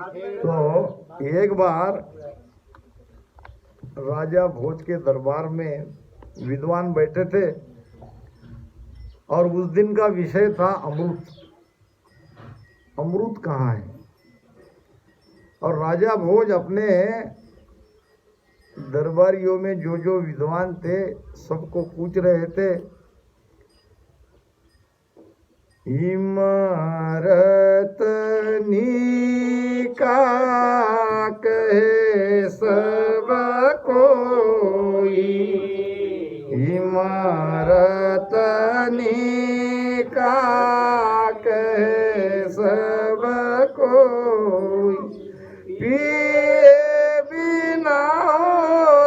तो एक बार राजा भोज के दरबार में विद्वान बैठे थे और उस दिन का विषय था अमृत। अमृत कहाँ है? और राजा भोज अपने दरबारियों में जो जो विद्वान थे सबको पूछ रहे थे, इमारत निका कहे सब कोई, इमारत निका कहे सब कोई, पिए बिना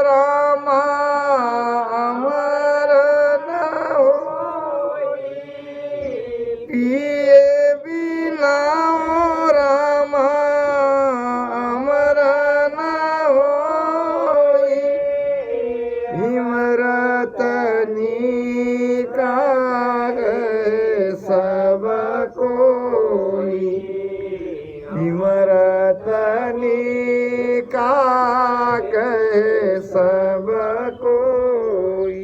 रामा अमर न होई, पिए बिना रामा अमर न होई, इमरत निका है सब कोई, इमरत निका कहे सब कोई।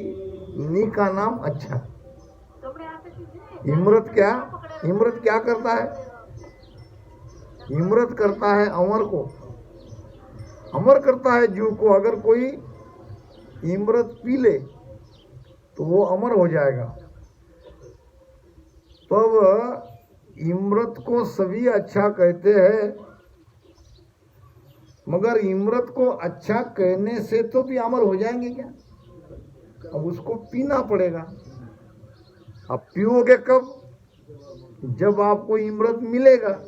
नी का नाम अच्छा। इमरत क्या? इमरत क्या करता है? इमरत करता है अमर को, अमर करता है जीव को। अगर कोई इमरत पी ले तो वो अमर हो जाएगा। तब इमरत को सभी अच्छा कहते हैं, मगर इमरत को अच्छा कहने से तो भी अमर हो जाएंगे क्या? अब उसको पीना पड़ेगा। अब पियोगे कब? जब आपको इमरत मिलेगा,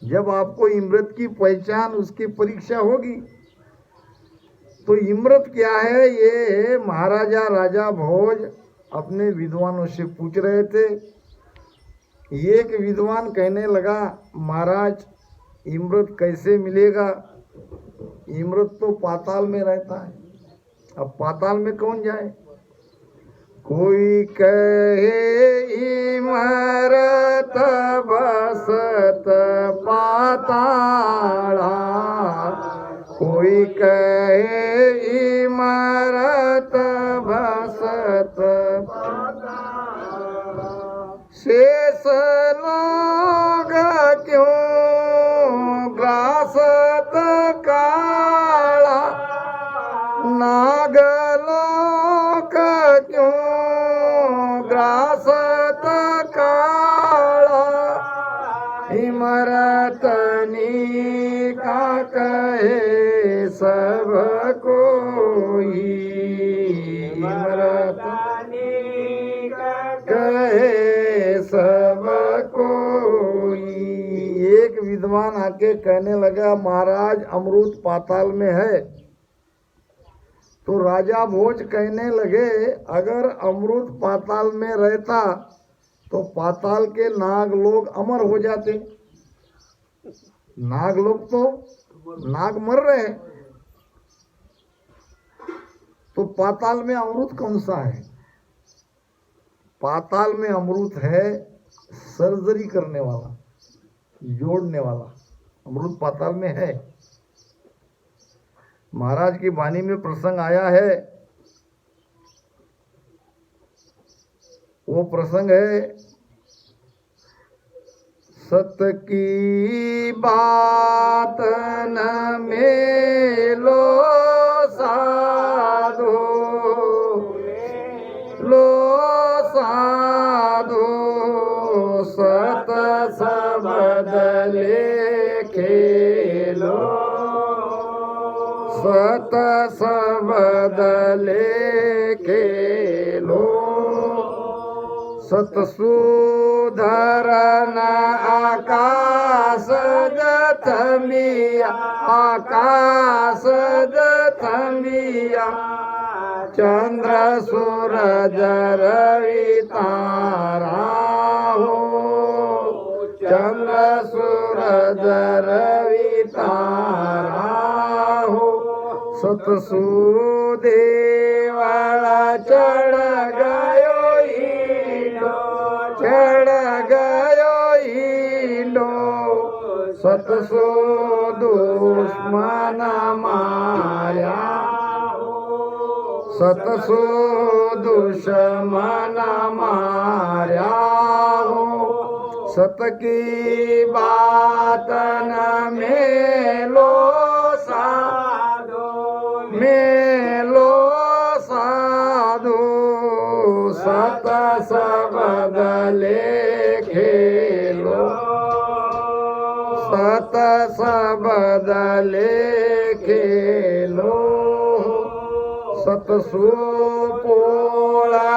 जब आपको इमरत की पहचान, उसकी परीक्षा होगी। तो इमरत क्या है? ये महाराजा राजा भोज अपने विद्वानों से पूछ रहे थे। एक विद्वान कहने लगा, महाराज इमरत कैसे मिलेगा? इमरत तो पाताल में रहता है। अब पाताल में कौन जाए? कोई कहे इमरत बसत पाताला, कोई कहे इमरत बसत शेष लोग क्यों ग्रासत काला, नागलोक क्यों ग्रासत काला, इमरत निका कहे सब कोई, इमरत कहे सब कोई। एक विद्वान आके कहने लगा, महाराज अमृत पाताल में है। तो राजा भोज कहने लगे, अगर अमृत पाताल में रहता तो पाताल के नाग लोग अमर हो जाते। नाग लोग तो नाग मर रहे, तो पाताल में अमृत कौन सा है? पाताल में अमृत है सर्जरी करने वाला, जोड़ने वाला अमृत पाताल में है। महाराज की वाणी में प्रसंग आया है, वो प्रसंग है, सत्य की बात न मेलो साधो, लो साधो, सत सबद खेलो, सत सबद खेलो, सत सुधरन आकाश जथमिया, आकाश जथमिया, चंद्र सूरज रवि तारा हो, चंद्र सूरज रवि तारा हो, सतसुदेवला चढ़ गयो ईंडो, चढ़ गयो ईंडो, सत सो दुश्मन माया सत सो दुश्मन माया हो सत की बात न मेलो साधो मेलो साधो सत सबद लेखे लो सत सबद लेखे लो सत सुपोला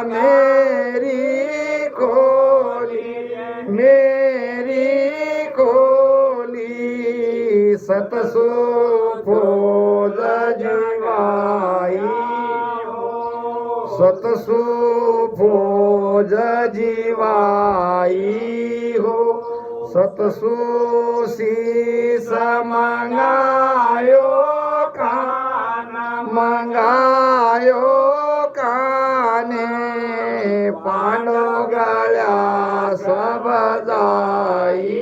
मेरी खोली मेरी खोली सत सुपोज जीवाई सत सुपोज जीवाई हो सत सुशीस मंगायो मंगायो काने पांडो गळ्या सब जाई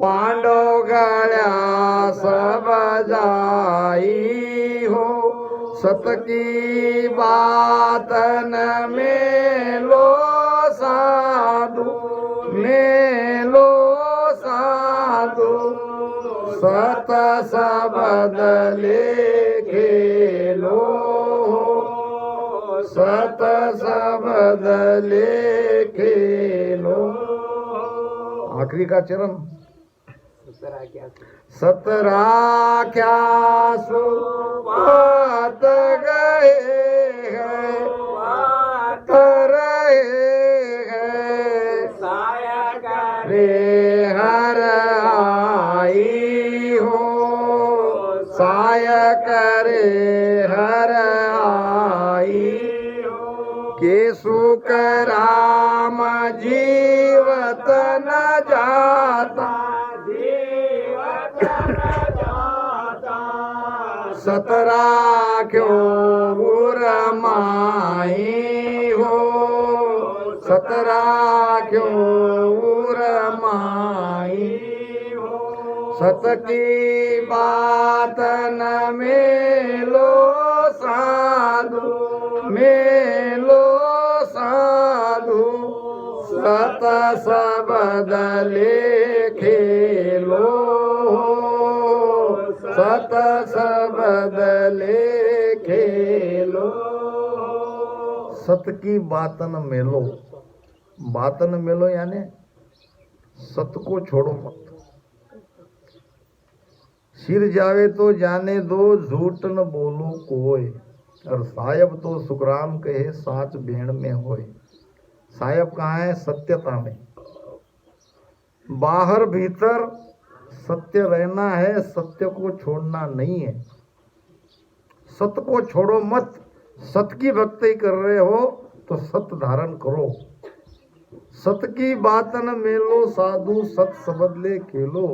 पांडो गळ्या सब जाई हो सत की बात न मेलो साधु मेलो साधु सत सबद लेखे लो सत सबद लेखे लो आखिरी का चरण सतरा क्या सुबात गए हैं रे हर आई हो साय करे हर आई के सुख राम जीवत न जाता सतरा क्यों माई हो सतरा क्यों माई सत की बात न मेलो साधु मेलो साधु सत सबद लेखे लो सत सबद लेखे लो सत की बातन मेलो बातन मेलो यानी सत को छोड़ो मत सिर जावे तो जाने दो झूठ न बोलो कोई और साहेब तो सुखराम कहे साच भेड़ में होए साहेब कहाँ है सत्यता में बाहर भीतर सत्य रहना है सत्य को छोड़ना नहीं है सत्य को छोड़ो मत सत्य की भक्ति कर रहे हो तो सत्य धारण करो सत्य की बात न मेलो साधु सत सबदले खेलो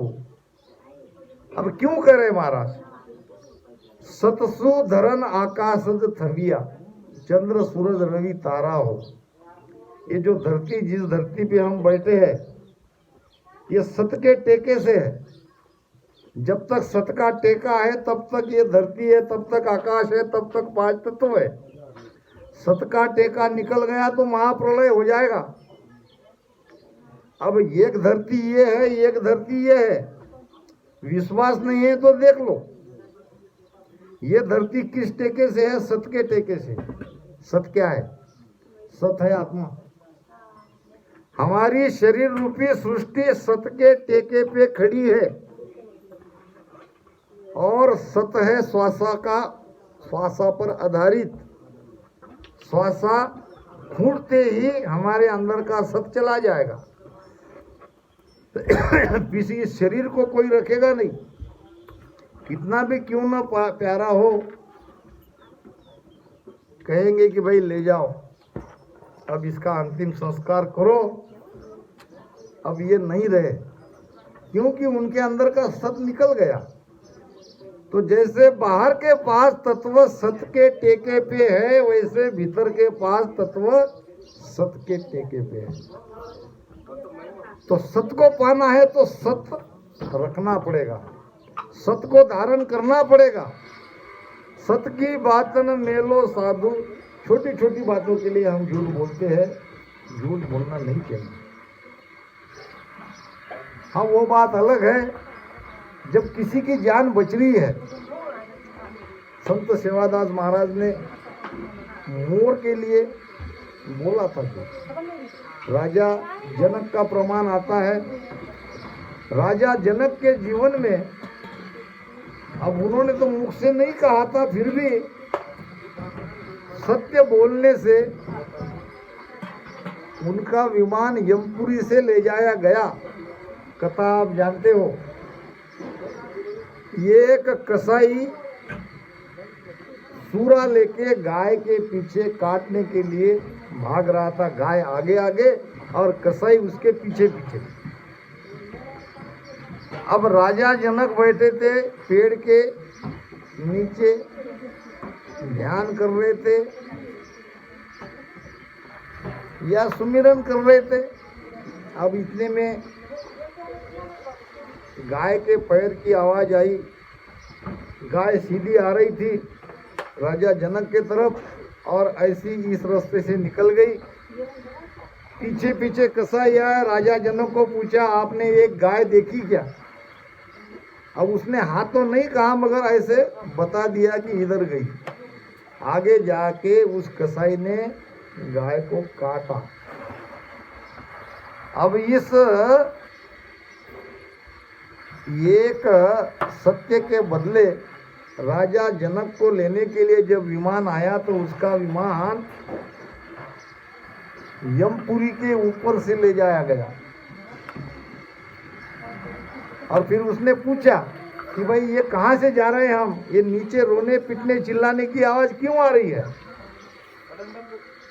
अब क्यों करे महाराज सतसु धरन आकाशज थविया चंद्र सूरज रवि तारा हो ये जो धरती जिस धरती पे हम बैठे हैं ये सत्य के टेके से है जब तक सत्य का टेका है तब तक ये धरती है तब तक आकाश है तब तक पांच तत्व है सत्य का टेका निकल गया तो महाप्रलय हो जाएगा अब एक धरती ये है एक धरती ये है विश्वास नहीं है तो देख लो ये धरती किस टेके से है सत्य के टेके से सत्य क्या है सत्य है आत्मा हमारी शरीर रूपी सृष्टि सत्य के टेके पे खड़ी है और सत्य है श्वासा पर आधारित श्वासा फूटते ही हमारे अंदर का सत्य चला जाएगा किसी शरीर को कोई रखेगा नहीं कितना भी क्यों ना प्यारा हो कहेंगे कि भाई ले जाओ अब इसका अंतिम संस्कार करो अब ये नहीं रहे क्योंकि उनके अंदर का सत्य निकल गया तो जैसे बाहर के पास तत्व सत्य के टेके पे है वैसे भीतर के पास तत्व सत्य के टेके पे है तो सत को पाना है तो सत रखना पड़ेगा, सत को धारण करना पड़ेगा। सत की बातन मेलो साधु, छोटी छोटी बातों के लिए हम झूठ बोलते हैं, झूठ बोलना नहीं चाहिए। हाँ, वो बात अलग है जब किसी की जान बच रही है। संत सेवादास महाराज ने मोर के लिए बोला था कि राजा जनक का प्रमाण आता है। राजा जनक के जीवन में, अब उन्होंने तो मुख से नहीं कहा था, फिर भी सत्य बोलने से उनका विमान यमपुरी से ले जाया गया। कथा आप जानते हो। ये एक कसाई सूरा लेके गाय के पीछे काटने के लिए भाग रहा था, गाय आगे आगे और कसाई उसके पीछे पीछे। अब राजा जनक बैठे थे पेड़ के नीचे, ध्यान कर रहे थे या सुमिरन कर रहे थे। अब इतने में गाय के पैर की आवाज आई। गाय सीधी आ रही थी राजा जनक के तरफ और ऐसी इस रास्ते से निकल गई। पीछे पीछे कसाई आया, राजा जनक को पूछा, आपने एक गाय देखी क्या? अब उसने हाँ तो नहीं कहा, मगर ऐसे बता दिया कि इधर गई। आगे जाके उस कसाई ने गाय को काटा। अब इस एक सत्य के बदले राजा जनक को लेने के लिए जब विमान आया तो उसका विमान यमपुरी के ऊपर से ले जाया गया। और फिर उसने पूछा कि भाई ये कहाँ से जा रहे हैं हम, ये नीचे रोने पिटने चिल्लाने की आवाज क्यों आ रही है?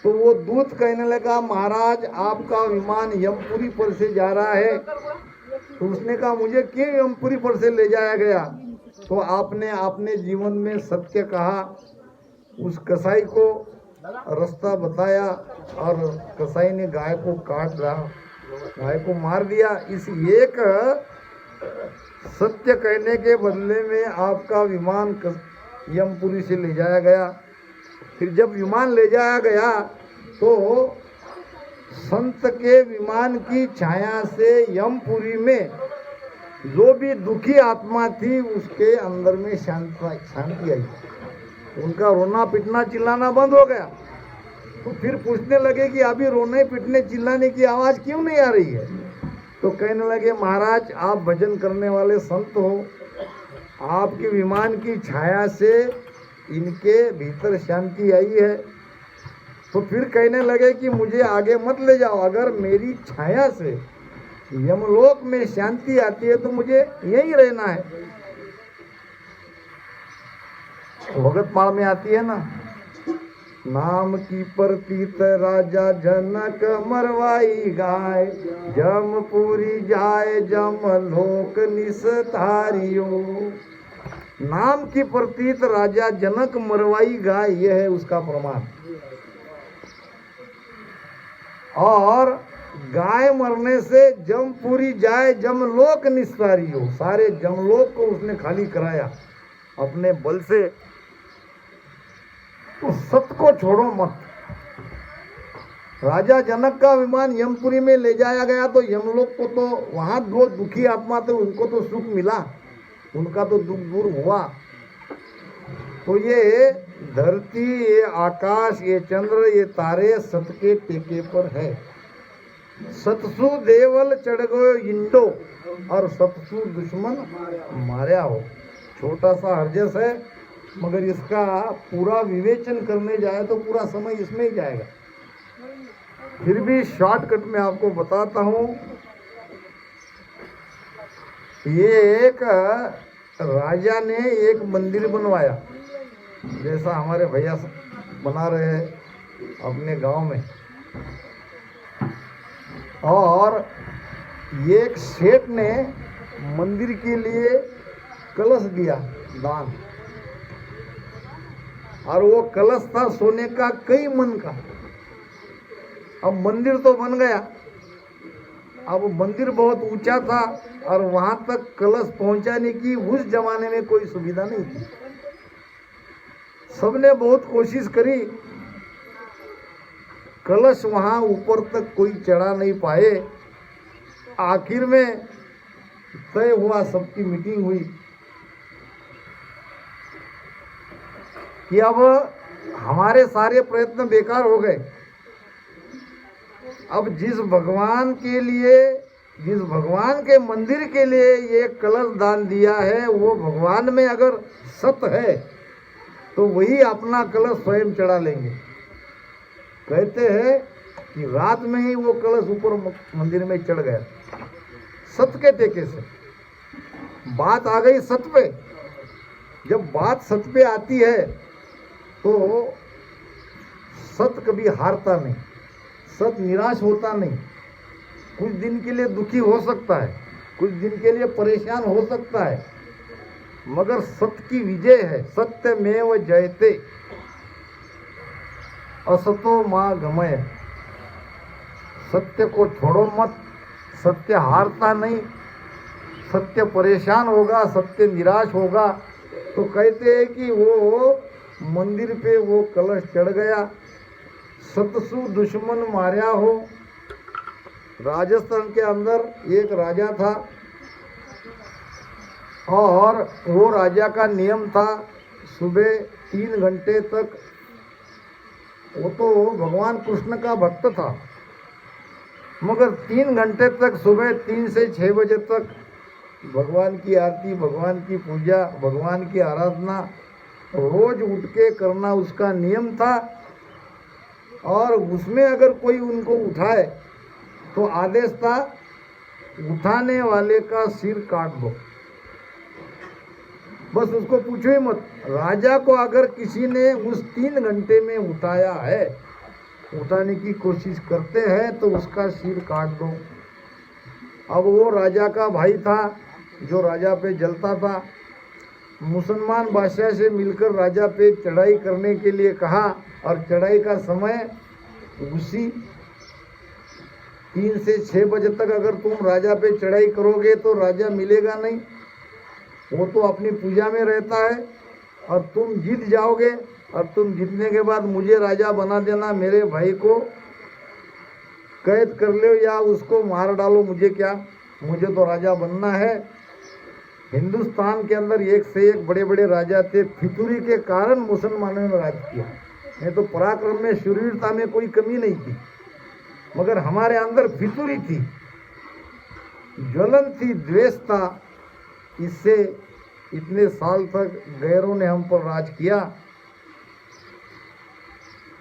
तो वो दूत कहने लगा, महाराज आपका विमान यमपुरी पर से जा रहा है। तो उसने कहा, मुझे क्यों यमपुरी पर से ले जाया गया? तो आपने अपने जीवन में सत्य कहा, उस कसाई को रास्ता बताया और कसाई ने गाय को काट रहा, गाय को मार दिया। इस एक सत्य कहने के बदले में आपका विमान यमपुरी से ले जाया गया। फिर जब विमान ले जाया गया तो संत के विमान की छाया से यमपुरी में जो भी दुखी आत्मा थी उसके अंदर में शांति आई। उनका रोना पिटना चिल्लाना बंद हो गया। तो फिर पूछने लगे कि अभी रोने पिटने चिल्लाने की आवाज़ क्यों नहीं आ रही है? तो कहने लगे, महाराज आप भजन करने वाले संत हो, आपके विमान की छाया से इनके भीतर शांति आई है। तो फिर कहने लगे कि मुझे आगे मत ले जाओ, अगर मेरी छाया से यमलोक में शांति आती है तो मुझे यहीं रहना है। भगतमाल में आती है ना, नाम की प्रतीत राजा जनक मरवाई गाय, जमपुरी जाए जमलोक निस्तारियो। नाम की प्रतीत राजा जनक मरवाई गाय, यह है उसका प्रमाण। और गाय मरने से जमपुरी जाए जमलोक निस्तारियो, सारे जमलोक को उसने खाली कराया अपने बल से। तो सत को छोड़ो मत। राजा जनक का विमान यमपुरी में ले जाया गया तो यमलोक को तो वहां दो दुखी आत्मा थे, उनको तो सुख मिला, उनका तो दुख दूर हुआ। तो ये धरती, ये आकाश, ये चंद्र, ये तारे सत के टेके पर है। सतसु देवल चढ़ गयो इंडो, और सतसु दुश्मन मारा हो। छोटा सा हरजस है, मगर इसका पूरा विवेचन करने जाए तो पूरा समय इसमें ही जाएगा। फिर भी शॉर्टकट में आपको बताता हूँ। ये एक राजा ने एक मंदिर बनवाया, जैसा हमारे भैया बना रहे हैं अपने गांव में। और एक सेठ ने मंदिर के लिए कलश दिया दान, और वो कलश था सोने का कई मन का। अब मंदिर तो बन गया, अब मंदिर बहुत ऊंचा था और वहां तक कलश पहुंचाने की उस जमाने में कोई सुविधा नहीं थी। सबने बहुत कोशिश करी, कलश वहां ऊपर तक कोई चढ़ा नहीं पाए। आखिर में तय हुआ, सबकी मीटिंग हुई कि अब हमारे सारे प्रयत्न बेकार हो गए। अब जिस भगवान के मंदिर के लिए ये कलश दान दिया है, वो भगवान में अगर सत्य है तो वही अपना कलश स्वयं चढ़ा लेंगे। कहते हैं कि रात में ही वो कलश ऊपर मंदिर में चढ़ गया, सत्य के टेके से। बात आ गई सत्य पे। जब बात सत्य पे आती है तो सत्य कभी हारता नहीं, सत्य निराश होता नहीं। कुछ दिन के लिए दुखी हो सकता है, कुछ दिन के लिए परेशान हो सकता है, मगर सत्य की विजय है। सत्यमेव जयते, असतो मा गमय। सत्य को छोड़ो मत, सत्य हारता नहीं। सत्य परेशान होगा, सत्य निराश होगा तो कहते हैं कि वो मंदिर पे वो कलश चढ़ गया। सतसु दुश्मन मार्या हो। राजस्थान के अंदर एक राजा था और वो राजा का नियम था सुबह 3 घंटे तक, वो तो भगवान कृष्ण का भक्त था, मगर 3 घंटे तक सुबह 3 से 6 बजे तक भगवान की आरती, भगवान की पूजा, भगवान की आराधना रोज उठ के करना उसका नियम था। और उसमें अगर कोई उनको उठाए तो आदेश था उठाने वाले का सिर काट दो। बस उसको पूछो ही मत। राजा को अगर किसी ने उस 3 घंटे में उठाया है, उठाने की कोशिश करते हैं तो उसका सिर काट दो। अब वो राजा का भाई था जो राजा पे जलता था। मुसलमान बादशाह से मिलकर राजा पे चढ़ाई करने के लिए कहा और चढ़ाई का समय उसी 3 से 6 बजे तक अगर तुम राजा पे चढ़ाई करोगे तो राजा मिलेगा नहीं, वो तो अपनी पूजा में रहता है। और तुम जीत जाओगे और तुम जीतने के बाद मुझे राजा बना देना, मेरे भाई को कैद कर लो या उसको मार डालो, मुझे क्या, मुझे तो राजा बनना है। हिंदुस्तान के अंदर एक से एक बड़े बड़े राजा थे, फितूरी के कारण मुसलमानों ने राज किया। नहीं तो पराक्रम में, शूरवीरता में कोई कमी नहीं थी, मगर हमारे अंदर फितूरी थी, ज्वलन थी, द्वेष था। इससे इतने साल तक गैरों ने हम पर राज किया।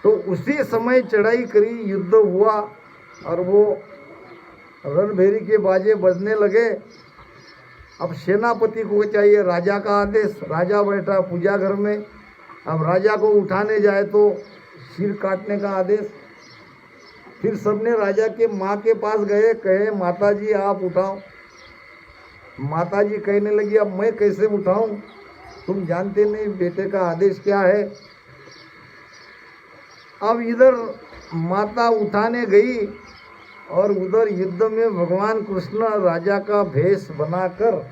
तो उसी समय चढ़ाई करी, युद्ध हुआ और वो रणभेरी के बाजे बजने लगे। अब सेनापति को चाहिए राजा का आदेश। राजा बैठा पूजा घर में, अब राजा को उठाने जाए तो सिर काटने का आदेश। फिर सबने राजा के माँ के पास गए, कहे माता जी आप उठाओ। माता जी कहने लगी अब मैं कैसे उठाऊं, तुम जानते नहीं बेटे का आदेश क्या है। अब इधर माता उठाने गई और उधर युद्ध में भगवान कृष्ण राजा का भेष बनाकर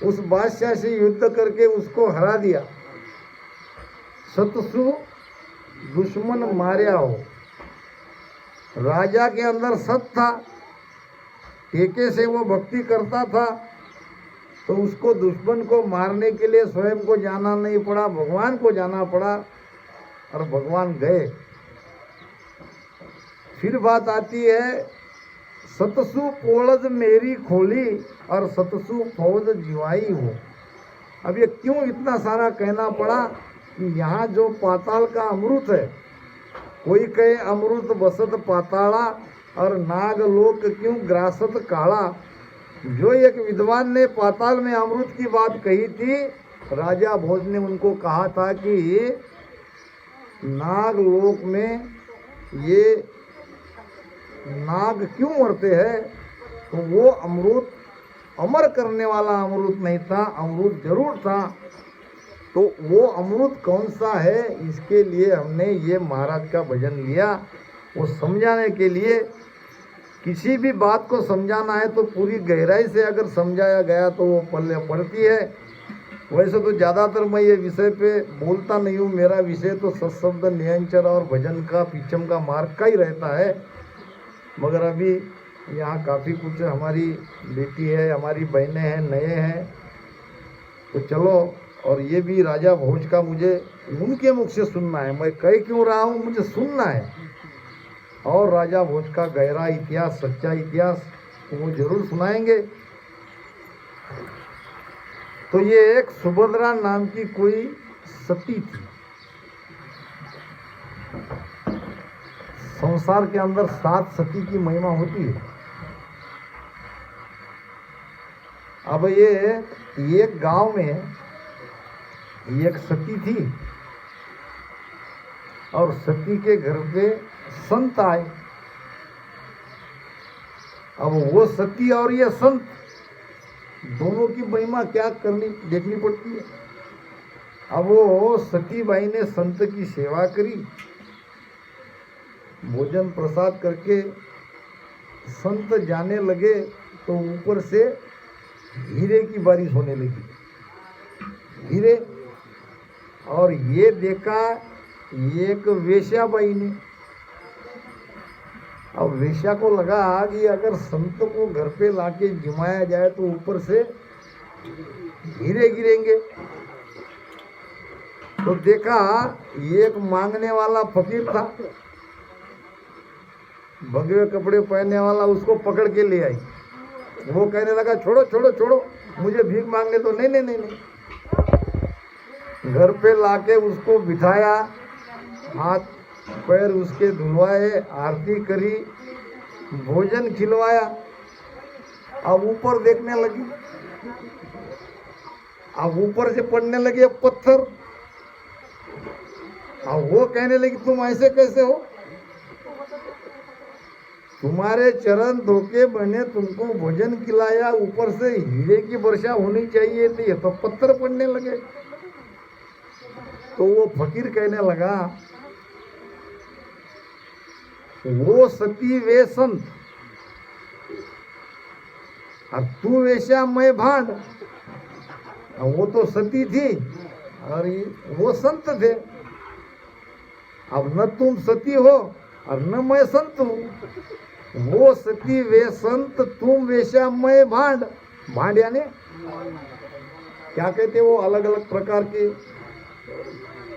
उस बादशाह से युद्ध करके उसको हरा दिया। सतसु दुश्मन मार्या हो। राजा के अंदर सत था, टेके से वो भक्ति करता था, तो उसको दुश्मन को मारने के लिए स्वयं को जाना नहीं पड़ा, भगवान को जाना पड़ा और भगवान गए। फिर बात आती है सतसु पोलज मेरी खोली और सतसु फौज जिवाई हो। अब ये क्यों इतना सारा कहना पड़ा कि यहाँ जो पाताल का अमृत है, कोई कहे अमृत बसत पाताला और नागलोक क्यों ग्रासत काला। जो एक विद्वान ने पाताल में अमृत की बात कही थी, राजा भोज ने उनको कहा था कि नागलोक में ये नाग क्यों मरते हैं, तो वो अमृत अमर करने वाला अमृत नहीं था, अमृत जरूर था। तो वो अमृत कौन सा है, इसके लिए हमने ये महाराज का भजन लिया, वो समझाने के लिए किसी भी बात को समझाना है तो पूरी गहराई से अगर समझाया गया तो वो पल्ले पड़ती है। वैसे तो ज़्यादातर मैं ये विषय पे बोलता नहीं हूँ, मेरा विषय तो सत्शब्द नियंचर और भजन का पीछम का मार्ग का ही रहता है। मगर अभी यहाँ काफ़ी कुछ हमारी बेटी है, हमारी बहनें हैं, नए हैं, तो चलो। और ये भी राजा भोज का मुझे उनके मुख से सुनना है, मैं कह क्यों रहा हूँ, मुझे सुनना है। और राजा भोज का गहरा इतिहास, सच्चा इतिहास तो वो जरूर सुनाएंगे। तो ये एक सुभद्रा नाम की कोई सती थी। संसार के अंदर 7 सती की महिमा होती है। अब ये एक गांव में एक सती थी और सती के घर पे संत आए। अब वो सती और ये संत दोनों की महिमा क्या करनी देखनी पड़ती है। अब वो सती बाई ने संत की सेवा करी, भोजन प्रसाद करके संत जाने लगे तो ऊपर से हीरे की बारिश होने लगी, हीरे। और ये देखा एक वेश्याबाई ने। अब वेश्या को लगा कि अगर संत को घर पे लाके जिमाया जाए तो ऊपर से हीरे गिरेंगे। तो देखा एक मांगने वाला फकीर था, भगवे कपड़े पहनने वाला, उसको पकड़ के ले आई। वो कहने लगा छोड़ो छोड़ो छोड़ो, मुझे भीख मांगने दो। नहीं नहीं नहीं नहीं। घर पे लाके उसको बिठाया, हाथ पैर उसके धुलवाए, आरती करी, भोजन खिलवाया। अब ऊपर देखने लगी, अब ऊपर से पड़ने लगे पत्थर। अब वो कहने लगी तुम ऐसे कैसे हो, तुम्हारे चरण धोके मैंने तुमको भोजन खिलाया, ऊपर से हीरे की वर्षा होनी चाहिए थी, ये तो पत्थर पड़ने लगे। तो वो फकीर कहने लगा वो सती वे संत और तू वेश्या मैं भांड। वो तो सती थी और वो संत थे। अब न तुम सती हो और न मैं संत हूँ। वो सती वे संत, तुम वेश्या मैं भांड। भांड यानी क्या कहते, वो अलग अलग प्रकार के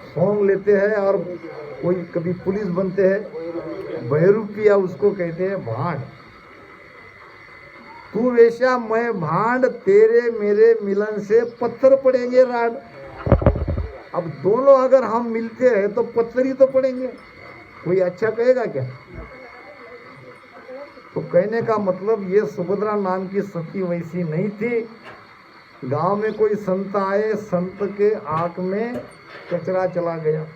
सॉन्ग लेते हैं और कोई कभी पुलिस बनते हैं, बहरूपिया उसको कहते हैं भांड। तू वेश्या मैं भांड, तेरे मेरे मिलन से पत्थर पड़ेंगे राड। अब दोनों अगर हम मिलते हैं तो पत्थर ही तो पड़ेंगे, कोई अच्छा कहेगा क्या। तो कहने का मतलब ये सुभद्रा नाम की सती वैसी नहीं थी। गांव में कोई संत आए, संत के आंख में कचरा चला गया।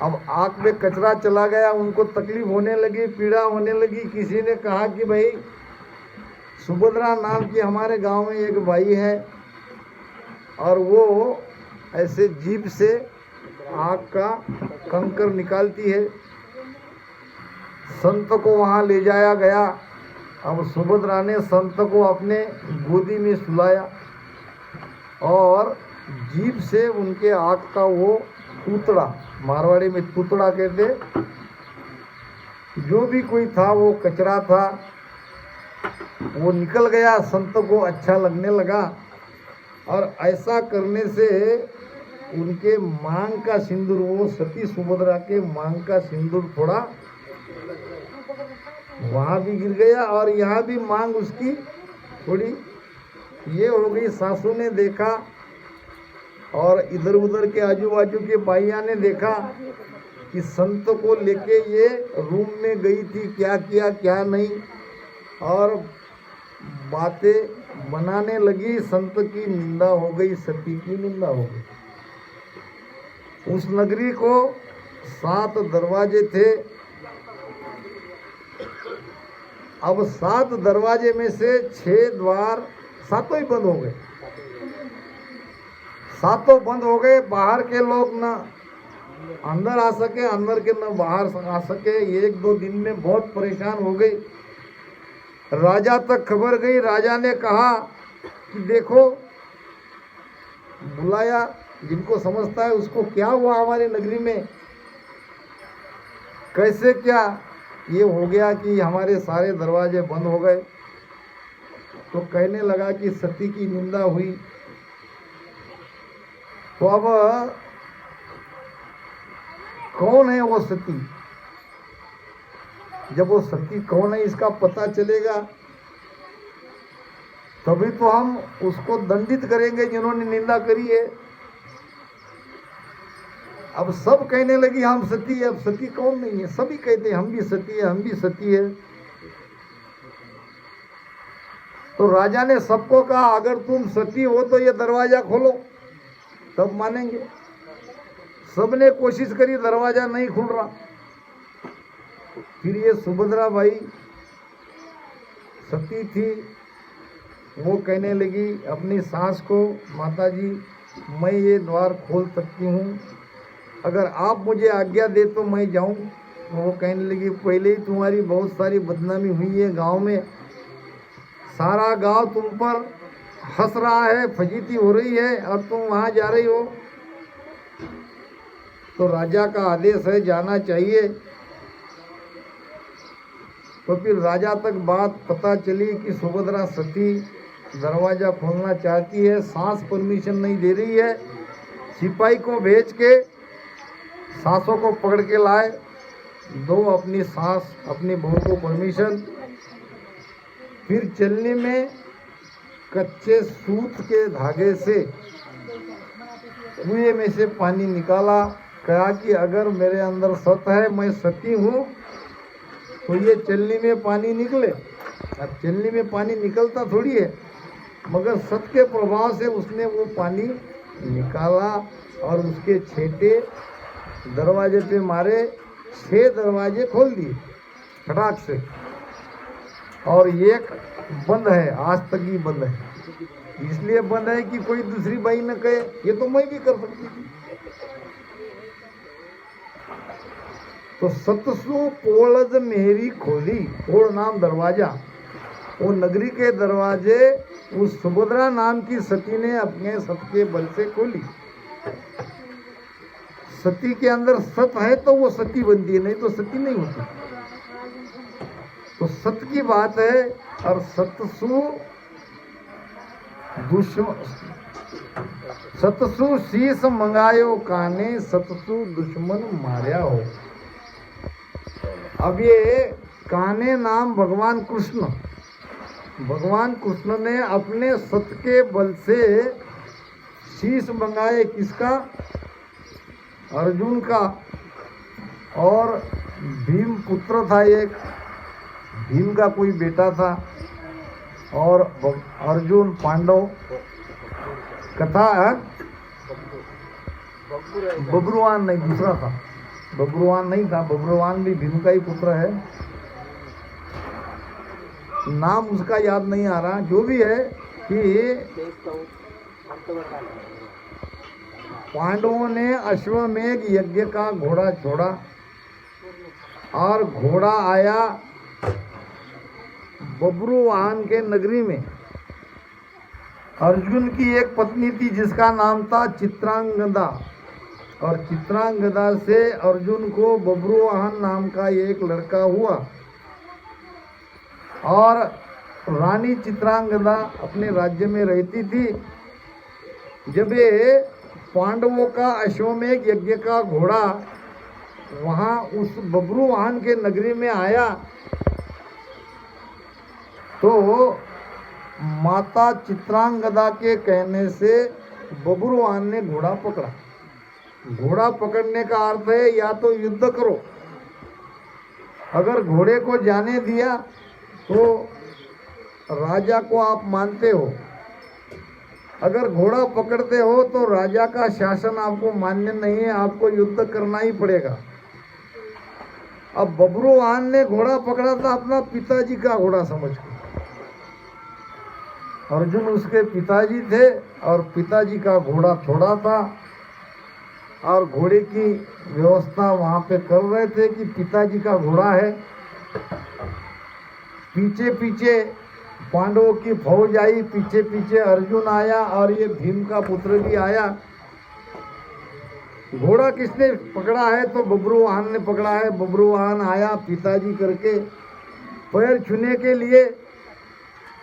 अब आंख में कचरा चला गया, उनको तकलीफ होने लगी, पीड़ा होने लगी। किसी ने कहा कि भाई सुभद्रा नाम की हमारे गांव में एक भाई है और वो ऐसे जीभ से आंख का कंकर निकालती है। संत को वहाँ ले जाया गया। अब सुभद्रा ने संत को अपने गोदी में सुलाया और जीभ से उनके आँख का वो तूतड़ा, मारवाड़ी में तूतड़ा कहते, जो भी कोई था वो कचरा था वो निकल गया। संत को अच्छा लगने लगा और ऐसा करने से उनके मांग का सिंदूर, वो सती सुभद्रा के मांग का सिंदूर थोड़ा वहाँ भी गिर गया और यहाँ भी मांग उसकी थोड़ी ये हो गई। सासू ने देखा और इधर उधर के आजू बाजू के भाइयों ने देखा कि संत को लेके ये रूम में गई थी, क्या किया क्या नहीं, और बातें बनाने लगी। संत की निंदा हो गई, सती की निंदा हो गई। उस नगरी को 7 दरवाजे थे। अब 7 दरवाजे में से 6 द्वार, 7 ही बंद हो गए। 7 बंद हो गए। बाहर के लोग ना अंदर आ सके, अंदर के न बाहर आ सके। 1-2 दिन में बहुत परेशान हो गई। राजा तक खबर गई। राजा ने कहा कि देखो, बुलाया जिनको समझता है उसको, क्या हुआ हमारी नगरी में, कैसे क्या ये हो गया कि हमारे सारे दरवाजे बंद हो गए। तो कहने लगा कि सती की निंदा हुई। तो अब कौन है वो सती? जब वो सती कौन है इसका पता चलेगा तभी तो हम उसको दंडित करेंगे जिन्होंने निंदा करी है। अब सब कहने लगी हम सती है। अब सती कौन नहीं है? सभी कहते हैं हम भी सती है, हम भी सती है। तो राजा ने सबको कहा अगर तुम सती हो तो ये दरवाजा खोलो, तब मानेंगे। सबने कोशिश करी, दरवाजा नहीं खुल रहा। फिर ये सुभद्रा बाई सती थी, वो कहने लगी अपनी सास को, माता जी मैं ये द्वार खोल सकती हूँ, अगर आप मुझे आज्ञा दे तो मैं जाऊँ। वो कहने लगी पहले ही तुम्हारी बहुत सारी बदनामी हुई है गांव में, सारा गांव तुम पर हंस रहा है, फजीती हो रही है और तुम वहाँ जा रही हो। तो राजा का आदेश है, जाना चाहिए। तो फिर राजा तक बात पता चली कि सुभद्रा सती दरवाजा खोलना चाहती है, सास परमिशन नहीं दे रही है। सिपाही को भेज के सासों को पकड़ के लाए, दो अपनी सास अपनी बहू को परमिशन। फिर चलने में कच्चे सूत के धागे से कुएं में से पानी निकाला, कहा कि अगर मेरे अंदर सत है, मैं सती हूँ, तो ये चलनी में पानी निकले। अब चलनी में पानी निकलता थोड़ी है, मगर सत के प्रभाव से उसने वो पानी निकाला और उसके छेटे दरवाजे पे मारे। 6 दरवाजे खोल दिए फटाक से, और एक बंद है, आज तक ही बंद है। इसलिए बंद है कि कोई दूसरी बाई न कहे ये तो मैं भी कर सकती थी। तो सतसु पोलज मेरी खोली, पोल नाम दरवाजा, वो नगरी के दरवाजे उस सुभद्रा नाम की सती ने अपने सत के बल से खोली। सती के अंदर सत है तो वो सती बनती है, नहीं तो सती नहीं होती। तो सत की बात है। और सतसु सतसु शीस मंगायो काने, सतसु दुश्मन मार्या हो। अब ये काने नाम भगवान कृष्ण, भगवान कृष्ण ने अपने सत के बल से शीश मंगाए। किसका? अर्जुन का। और भीम पुत्र था एक, भीम का कोई बेटा था, और अर्जुन पांडव कथा है। बब्रुवान नहीं, दूसरा था, बब्रुवान नहीं था, बब्रुवान भी भीम का ही पुत्र है, नाम उसका याद नहीं आ रहा। जो भी है कि पांडवों ने अश्वमेघ यज्ञ का घोड़ा छोड़ा, और घोड़ा आया बब्रुवाहन के नगरी में। अर्जुन की एक पत्नी थी जिसका नाम था चित्रांगदा, और चित्रांगदा से अर्जुन को बब्रुवाहन नाम का एक लड़का हुआ। और रानी चित्रांगदा अपने राज्य में रहती थी। जब ये पांडवों का अश्वमेघ यज्ञ का घोड़ा वहाँ उस बब्रुवाहन के नगरी में आया, तो माता चित्रांगदा के कहने से बब्रुवाहन ने घोड़ा पकड़ा। घोड़ा पकड़ने का अर्थ है या तो युद्ध करो, अगर घोड़े को जाने दिया तो राजा को आप मानते हो, अगर घोड़ा पकड़ते हो तो राजा का शासन आपको मान्य नहीं है, आपको युद्ध करना ही पड़ेगा। अब बब्रुवाहन ने घोड़ा पकड़ा था अपना पिताजी का घोड़ा समझ के। अर्जुन उसके पिताजी थे और पिताजी का घोड़ा छोड़ा था, और घोड़े की व्यवस्था वहां पे कर रहे थे कि पिताजी का घोड़ा है, पीछे पीछे पांडवों की फौज आई, पीछे पीछे अर्जुन आया और ये भीम का पुत्र भी आया। घोड़ा किसने पकड़ा है? तो बब्रुवाहन ने पकड़ा है। बब्रुवाहन आया पिताजी करके पैर छूने के लिए,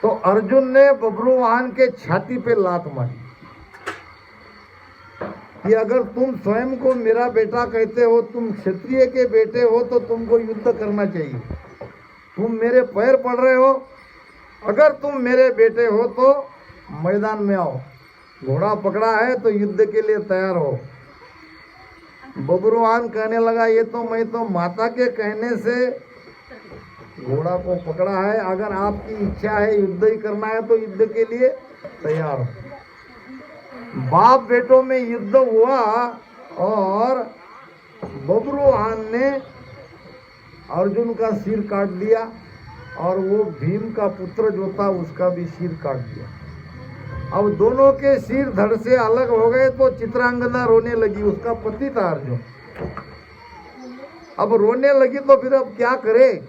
तो अर्जुन ने बब्रुवाहन के छाती पे लात मारी कि अगर तुम स्वयं को मेरा बेटा कहते हो, तुम क्षत्रिय के बेटे हो, तो तुमको युद्ध करना चाहिए। तुम मेरे पैर पड़ रहे हो, अगर तुम मेरे बेटे हो तो मैदान में आओ, घोड़ा पकड़ा है तो युद्ध के लिए तैयार हो। बब्रुवाहन कहने लगा, ये तो मैं तो माता के कहने से घोड़ा को पकड़ा है, अगर आपकी इच्छा है युद्ध ही करना है तो युद्ध के लिए तैयार हो। बाप बेटों में युद्ध हुआ और बब्रुवाहन ने अर्जुन का सिर काट दिया और वो भीम का पुत्र जो था उसका भी सिर काट दिया। अब दोनों के सिर धड़ से अलग हो गए तो चित्रांगदा रोने लगी, उसका पति था अर्जुन। अब रोने लगी तो फिर अब क्या करे?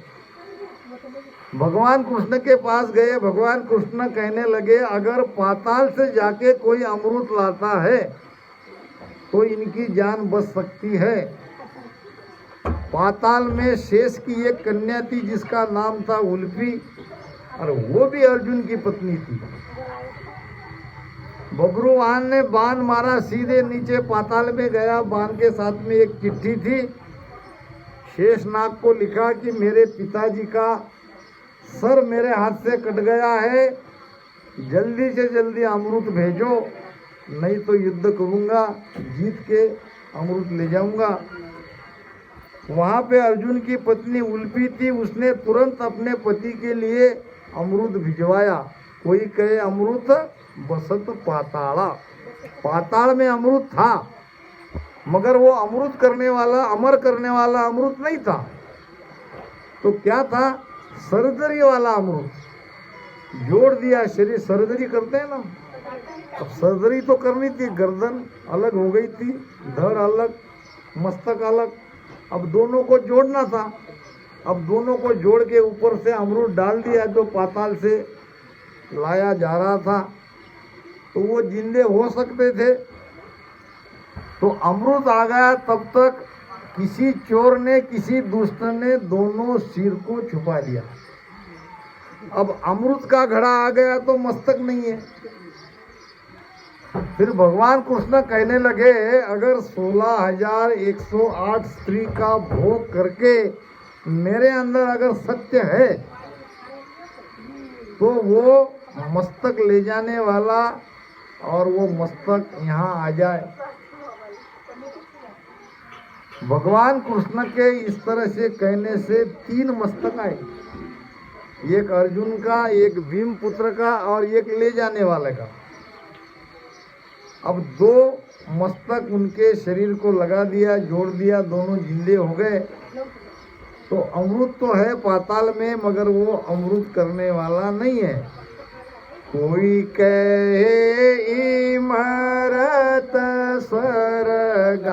भगवान कृष्ण के पास गए। भगवान कृष्ण कहने लगे, अगर पाताल से जाके कोई अमृत लाता है तो इनकी जान बच सकती है। पाताल में शेष की एक कन्या थी जिसका नाम था उल्फी, और वो भी अर्जुन की पत्नी थी। बब्रुवाहन ने बाण मारा, सीधे नीचे पाताल में गया। बाण के साथ में एक चिट्ठी थी। शेषनाग को लिखा कि मेरे पिताजी का सर मेरे हाथ से कट गया है, जल्दी से जल्दी अमृत भेजो, नहीं तो युद्ध करूंगा, जीत के अमृत ले जाऊंगा। वहाँ पे अर्जुन की पत्नी उल्फी थी, उसने तुरंत अपने पति के लिए अमृत भिजवाया। कोई कहे अमृत बसत पाताला, पाताल में अमृत था, मगर वो अमृत करने वाला, अमर करने वाला अमृत नहीं था। तो क्या था? सर्जरी वाला अमृत। जोड़ दिया शरीर, सर्जरी करते हैं ना, अब सर्जरी तो करनी थी, गर्दन अलग हो गई थी, धड़ अलग, मस्तक अलग, अब दोनों को जोड़ना था। अब दोनों को जोड़ के ऊपर से अमृत डाल दिया जो पाताल से लाया जा रहा था, तो वो जिंदे हो सकते थे। तो अमृत आ गया, तब तक किसी चोर ने, किसी दुष्ट ने दोनों सिर को छुपा लिया। अब अमृत का घड़ा आ गया तो मस्तक नहीं है। फिर भगवान कृष्ण कहने लगे, अगर 16,108 स्त्री का भोग करके मेरे अंदर अगर सत्य है तो वो मस्तक ले जाने वाला और वो मस्तक यहाँ आ जाए। भगवान कृष्ण के इस तरह से कहने से 3 मस्तक आए, एक अर्जुन का, एक भीम पुत्र का और एक ले जाने वाले का। अब 2 मस्तक उनके शरीर को लगा दिया, जोड़ दिया, दोनों जिंदे हो गए। तो अमृत तो है पाताल में, मगर वो अमृत करने वाला नहीं है। कोई कहे इमरत स्वर्ग